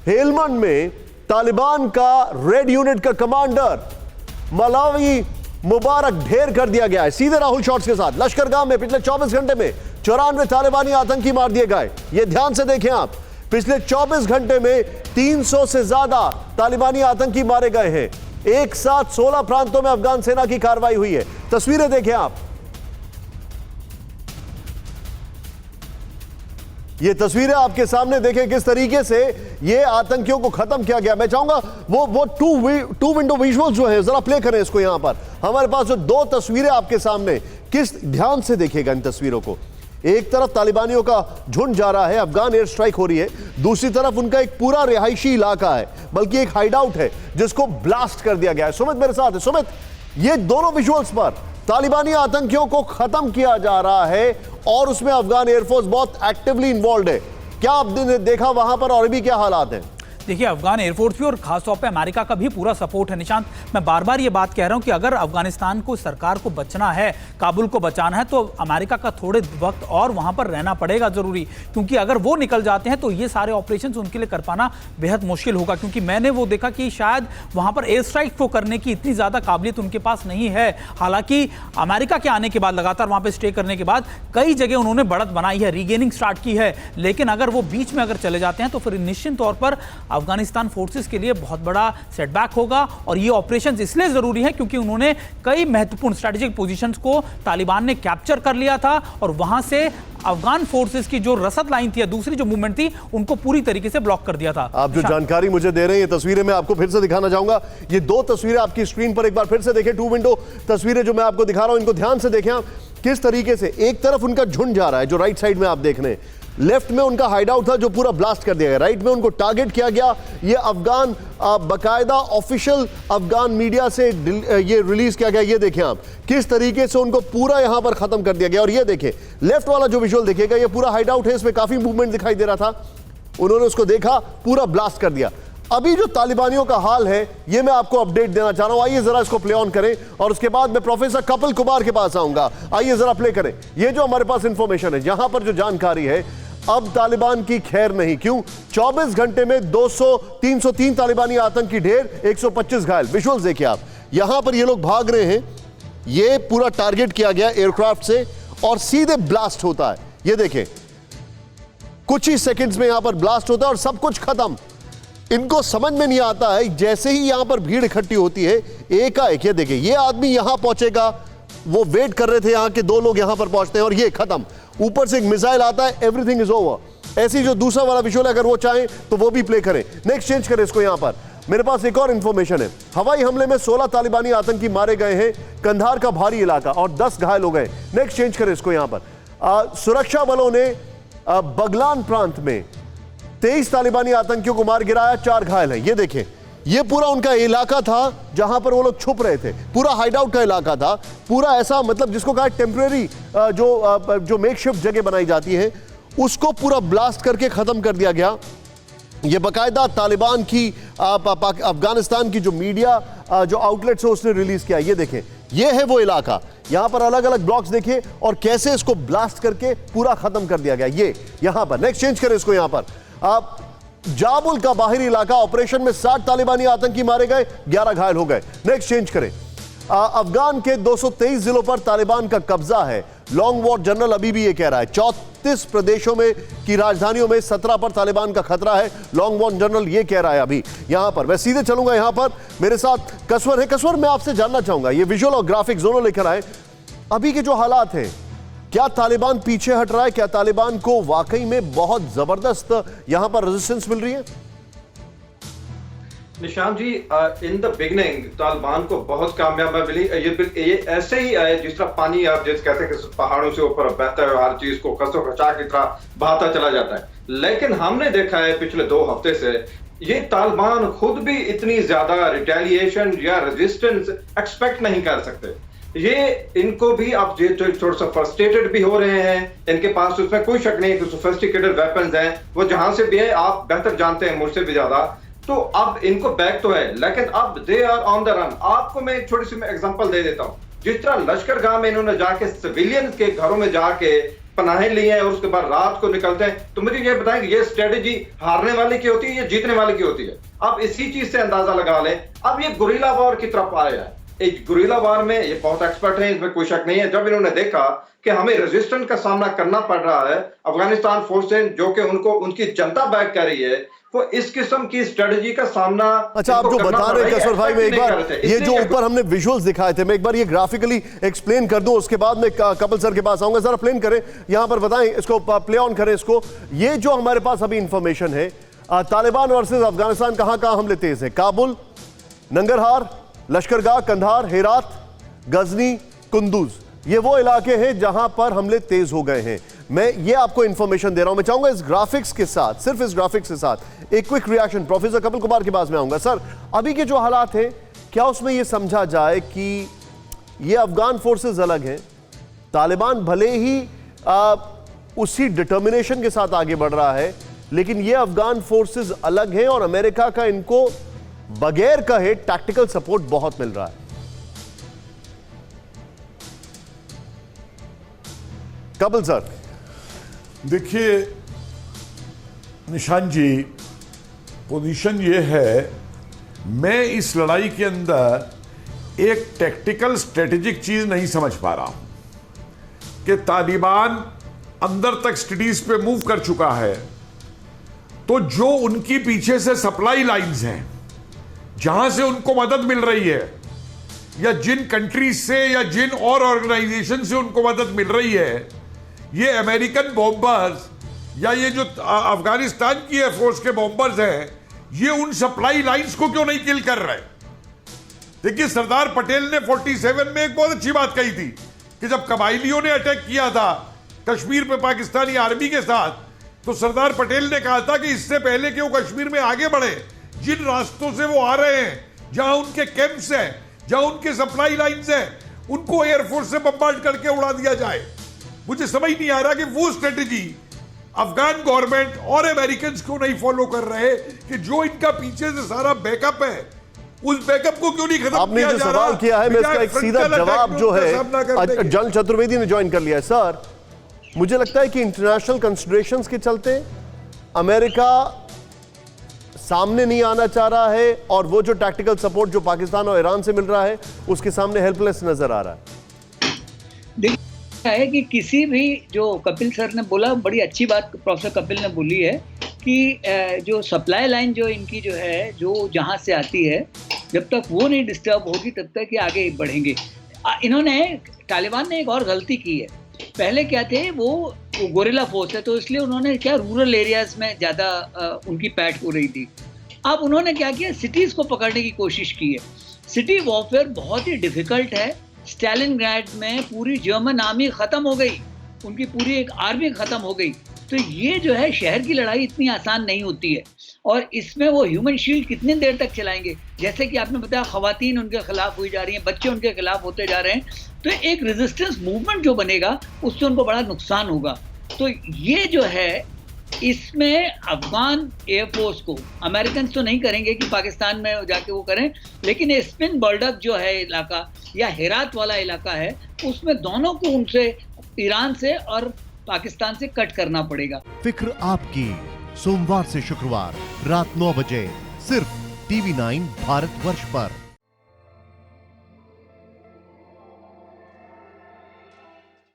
Helmand में तालिबान का red unit का कमांडर मलावी मुबारक ढेर कर दिया गया है। सीधे राहुल शॉट्स के साथ लश्करगाह में पिछले 24 घंटे में 94 तालिबानी आतंकी मार दिए गए। ये ध्यान से देखें आप, पिछले 24 घंटे में 300 से ज्यादा तालिबानी आतंकी मारे गए हैं। एक साथ 16 प्रांतों में अफगान सेना की कार्रवाई हुई है। तस्वीरें देखें आप, ये तस्वीरें आपके सामने देखें किस तरीके से ये आतंकियों को खत्म किया गया। मैं चाहूंगा वो टू विंडो विजुअल्स जो है जरा प्ले करें इसको। यहां पर हमारे पास जो दो तस्वीरें आपके सामने, किस ध्यान से देखिएगा इन तस्वीरों को। एक तरफ तालिबानियों का झुंड जा रहा है, अफगान एयर स्ट्राइक हो रही है, दूसरी तरफ उनका एक पूरा रिहायशी इलाका है, बल्कि एक हाइड आउट है जिसको ब्लास्ट कर दिया गया है। सुमित मेरे साथ है। सुमित, ये दोनों विजुअल्स पर तालिबानी आतंकियों को खत्म किया जा रहा है और उसमें अफगान एयरफोर्स बहुत एक्टिवली इन्वॉल्व है। क्या आपने देखा वहां पर और भी क्या हालात हैं? देखिए, अफगान एयरफोर्स भी और खासतौर पे अमेरिका का भी पूरा सपोर्ट है। निशांत, मैं बार बार ये बात कह रहा हूं कि अगर अफगानिस्तान को सरकार को बचना है, काबुल को बचाना है, तो अमेरिका का थोड़े वक्त और वहां पर रहना पड़ेगा जरूरी, क्योंकि अगर वो निकल जाते हैं तो ये सारे ऑपरेशंस उनके लिए कर पाना बेहद मुश्किल होगा। क्योंकि मैंने वो देखा कि शायद वहां पर एयर स्ट्राइक को करने की इतनी ज्यादा काबिलियत उनके पास नहीं है। हालांकि अमेरिका के आने के बाद, लगातार वहां पर स्टे करने के बाद कई जगह उन्होंने बढ़त बनाई है, रीगेनिंग स्टार्ट की है, लेकिन अगर वो बीच में अगर चले जाते हैं तो फिर निश्चित तौर पर अफगानिस्तान फोर्सेस के लिए बहुत बड़ा सेटबैक होगा। और ये ऑपरेशंस इसलिए जरूरी है क्योंकि उन्होंने कई महत्वपूर्ण स्ट्रेटेजिक पोजीशंस को तालिबान ने कैप्चर कर लिया था और वहां से अफगान फोर्सेस की जो रसद लाइन थी, दूसरी जो मूवमेंट थी, उनको पूरी तरीके से ब्लॉक कर दिया था। आप जो जानकारी मुझे दे रहे हैं, ये तस्वीरें मैं आपको फिर से दिखाना चाहूंगा। ये दो तस्वीरें आपकी स्क्रीन पर एक बार फिर से देखें। टू विंडो तस्वीरें जो मैं आपको दिखा रहा हूं, इनको ध्यान से देखें आप, किस तरीके से एक तरफ उनका झुंड जा रहा है जो राइट साइड में आप देख रहे हैं, लेफ्ट में उनका हाइड आउट था जो पूरा ब्लास्ट कर दिया गया, राइट में उनको टारगेट किया गया। ये अफगान बकायदा ऑफिशियल अफगान मीडिया से ये रिलीज किया गया। ये देखें आप किस तरीके से उनको पूरा यहां पर खत्म कर दिया गया। और ये देखें लेफ्ट वाला जो विजुअल देखिएगा, ये पूरा हाइड आउट है, इसमें काफी मूवमेंट दिखाई दे रहा था, उन्होंने उसको देखा, पूरा ब्लास्ट कर दिया। अभी जो तालिबानियों का हाल है ये मैं आपको अपडेट देना चाह रहा हूं। आइए जरा इसको प्ले ऑन करें और उसके बाद मैं प्रोफेसर कपिल कुमार के पास आऊंगा। आइए जरा प्ले करें। ये जो हमारे पास इंफॉर्मेशन है, जहां पर जो जानकारी है, अब तालिबान की खैर नहीं। क्यों? 24 घंटे में 303 तालिबानी आतंकी ढेर, 125 घायल। विजुअल्स देखिए आप, यहां पर ये लोग भाग रहे हैं, ये पूरा टारगेट किया गया एयरक्राफ्ट से और सीधे ब्लास्ट होता है। ये देखें, कुछ ही सेकंड्स में यहां पर ब्लास्ट होता है और सब कुछ खत्म। इनको समझ में नहीं आता है, जैसे ही यहां पर भीड़ इकट्ठी होती है, एकाएक ये देखिए, ये आदमी यहां पहुंचेगा, वो वेट कर रहे थे यहां के, दो लोग यहां पर पहुंचते हैं और ये खत्म। ऊपर से एक मिसाइल आता है, एवरीथिंग इज ओवर। ऐसी जो दूसरा वाला विजुअल अगर वो चाहें तो वो भी प्ले करें। नेक्स्ट चेंज करें इसको। यहां पर मेरे पास एक और इंफॉर्मेशन है। हवाई हमले में 16 तालिबानी आतंकी मारे गए हैं, कंधार का भारी इलाका, और 10 घायल हो गए। नेक्स्ट चेंज करें इसको। यहां पर सुरक्षा बलों ने बगलान प्रांत में 23 तालिबानी आतंकियों को मार गिराया, 4 घायल हैं। ये देखें, ये पूरा उनका इलाका था जहां पर वो लोग छुप रहे थे, पूरा हाइड आउट का इलाका था, पूरा ऐसा मतलब जिसको कहा टेम्परेरी जो मेकशिफ्ट जगह बनाई जाती है, उसको पूरा ब्लास्ट करके खत्म कर दिया गया। ये बाकायदा तालिबान की अफगानिस्तान की जो मीडिया जो आउटलेट्स है उसने रिलीज किया। ये देखें, ये है वो इलाका, यहां पर अलग अलग ब्लॉक्स देखें और कैसे इसको ब्लास्ट करके पूरा खत्म कर दिया गया। ये यहां पर नेक्स्ट चेंज करें इसको। यहां पर आप जाबुल का बाहरी इलाका, ऑपरेशन में 60 तालिबानी आतंकी मारे गए, 11 घायल हो गए। नेक्स्ट चेंज करें। अफगान के 223 जिलों पर तालिबान का कब्जा है। लॉन्ग वॉर जनरल अभी भी ये कह रहा है। 34 प्रदेशों में की राजधानियों में 17 पर तालिबान का खतरा है। लॉन्ग वॉर जनरल ये कह रहा है। अभी यहां पर मैं सीधे चलूंगा, यहां पर मेरे साथ कसवर है। कसवर, मैं आपसे जानना चाहूंगा, ये विजुअल और ग्राफिक्स दोनों लेकर आए, अभी के जो हालात हैं, क्या तालिबान पीछे हट रहा है? क्या तालिबान को वाकई में बहुत जबरदस्त यहां पर रेजिस्टेंस मिल रही है? निशांत जी, इन द बिगनिंग तालिबान को बहुत कामयाबी मिली। ये ऐसे ही आए जिस तरह पानी, आप जैसे कहते हैं कि पहाड़ों से ऊपर बहता है, हर चीज को कसो खचा की तरह बहाता चला जाता है। लेकिन हमने देखा है पिछले 2 हफ्ते से ये तालिबान खुद भी इतनी ज्यादा रिटेलिएशन या रेजिस्टेंस एक्सपेक्ट नहीं कर सकते। ये इनको भी अब थोड़ा सा फ्रस्ट्रेटेड भी हो रहे हैं। इनके पास उसमें कोई शक नहीं कि सोफिस्टिकेटेड वेपन्स हैं, वो जहां से भी है, आप बेहतर जानते हैं मुझसे भी ज्यादा। तो अब इनको बैक तो है, लेकिन अब they are on the run. आपको मैं एक छोटी सी एग्जांपल दे देता हूं। जिस तरह लश्करगाह में इन्होंने जाके सिविलियंस के घरों में जाके पनाहें ली हैं और उसके बाद रात को निकलते हैं, तो मुझे ये बताएं कि ये स्ट्रेटेजी हारने वाले की होती है या जीतने वाले की होती है? आप इसी चीज से अंदाजा लगा लें। अब ये गुरिल्ला वॉर की तरफ आया है। एक गुरिल्ला वॉर में ये बहुत एक्सपर्ट हैं, इसमें कोई शक नहीं है। जब इन्होंने देखा कि हमें रेजिस्टेंस का सामना करना पड़ रहा है, अफगानिस्तान फोर्सेस जो कि उनको उनकी जनता बैक कर रही है, वो इस किस्म की स्ट्रेटजी का सामना। अच्छा, आप जो बता रहे हैं कसर भाई, में एक बार ये जो ऊपर हमने विजुअल्स दिखाए थे, मैं एक बार ये ग्राफिकली एक्सप्लेन कर दूं, उसके बाद मैं कपिल सर के पास आऊंगा। जरा प्लेन करें, यहां पर बताएं, इसको प्ले ऑन करें इसको। ये जो हमारे पास अभी इंफॉर्मेशन है, तालिबान वर्सेस अफगानिस्तान, कहां हमले तेज है? काबुल, नंगरहार, लश्करगाह, कंधार, हेरात, गजनी, कुंदूज, ये वो इलाके हैं जहां पर हमले तेज हो गए हैं। मैं ये आपको इंफॉर्मेशन दे रहा हूं। मैं चाहूंगा इस ग्राफिक्स के साथ, सिर्फ इस ग्राफिक्स के साथ एक quick reaction professor Kapil Kumar के पास में आऊंगा। सर, अभी के जो हालात हैं, क्या उसमें यह समझा जाए कि ये अफगान फोर्सेस अलग हैं, तालिबान भले ही उसी डिटर्मिनेशन के साथ आगे बढ़ रहा है, लेकिन ये अफगान फोर्सेस अलग हैं और अमेरिका का इनको बगैर कहे टैक्टिकल सपोर्ट बहुत मिल रहा है? कपिल सर। देखिए निशान जी, पोजीशन ये है, मैं इस लड़ाई के अंदर एक टैक्टिकल स्ट्रेटेजिक चीज नहीं समझ पा रहा हूं कि तालिबान अंदर तक स्टडीज पे मूव कर चुका है, तो जो उनकी पीछे से सप्लाई लाइंस हैं, जहां से उनको मदद मिल रही है, या जिन कंट्रीज से या जिन और ऑर्गेनाइजेशन से उनको मदद मिल रही है, ये अमेरिकन बॉम्बर्स या ये जो अफगानिस्तान की एयरफोर्स के बॉम्बर्स हैं, ये उन सप्लाई लाइंस को क्यों नहीं किल कर रहे? देखिए, सरदार पटेल ने 47 में एक बहुत अच्छी बात कही थी कि जब कबाइलियों ने अटैक किया था कश्मीर पे पाकिस्तानी आर्मी के साथ, तो सरदार पटेल ने कहा था कि इससे पहले कि वो कश्मीर में आगे बढ़े, जिन रास्तों से वो आ रहे हैं, जहां उनके कैंप्स हैं, जहां उनके सप्लाई लाइंस हैं, उनको एयरफोर्स से बम्बार्ड करके उड़ा दिया जाए। मुझे समझ नहीं आ रहा कि वो स्ट्रेटेजी अफगान गवर्नमेंट और अमेरिकन क्यों नहीं फॉलो कर रहे, कि जो इनका पीछे से सारा बैकअप है, उस बैकअप को क्यों नहीं खत्म आपने किया जो जा रहा? सवाल किया है, मैं इसका एक सीधा जवाब जो है, जनरल चतुर्वेदी ने ज्वाइन कर लिया है। सर, मुझे लगता है कि इंटरनेशनल कंसिडरेशंस के चलते अमेरिका सामने नहीं आना चाह रहा है, और वो जो टैक्टिकल सपोर्ट जो पाकिस्तान और ईरान से मिल रहा है, उसके सामने हेल्पलेस नजर आ रहा है। है कि किसी भी, जो कपिल सर ने बोला, बड़ी अच्छी बात प्रोफेसर कपिल ने बोली है कि जो सप्लाई लाइन जो इनकी जो है, जो जहां से आती है, जब तक वो नहीं डिस्टर्ब होगी तब तक ये आगे बढ़ेंगे। इन्होंने, तालिबान ने एक और गलती की है। पहले क्या थे, वो गोरिल्ला फोर्स है, तो इसलिए उन्होंने क्या, रूरल एरियाज में ज़्यादा उनकी पैठ हो रही थी। अब उन्होंने क्या किया, सिटीज़ को पकड़ने की कोशिश की है। सिटी वॉरफेयर बहुत ही डिफिकल्ट है। स्टालिनग्राड में पूरी जर्मन आर्मी खत्म हो गई, उनकी पूरी एक आर्मी खत्म हो गई। तो ये जो है, शहर की लड़ाई इतनी आसान नहीं होती है, और इसमें वो ह्यूमन शील्ड कितनी देर तक चलाएंगे? जैसे कि आपने बताया, खवातीन उनके खिलाफ हुई जा रही हैं, बच्चे उनके खिलाफ होते जा रहे हैं, तो एक रेजिस्टेंस मूवमेंट जो बनेगा उससे उनको बड़ा नुकसान होगा। तो ये जो है, इसमें अफगान एयरफोर्स को अमेरिकन तो नहीं करेंगे कि पाकिस्तान में जाके वो करें, लेकिन ये स्पिन बल्डक जो है इलाका, या हेरात वाला इलाका है, उसमें दोनों को उनसे, ईरान से और पाकिस्तान से कट करना पड़ेगा। फिक्र आपकी, सोमवार से शुक्रवार रात 9 बजे सिर्फ TV9 भारतवर्ष पर।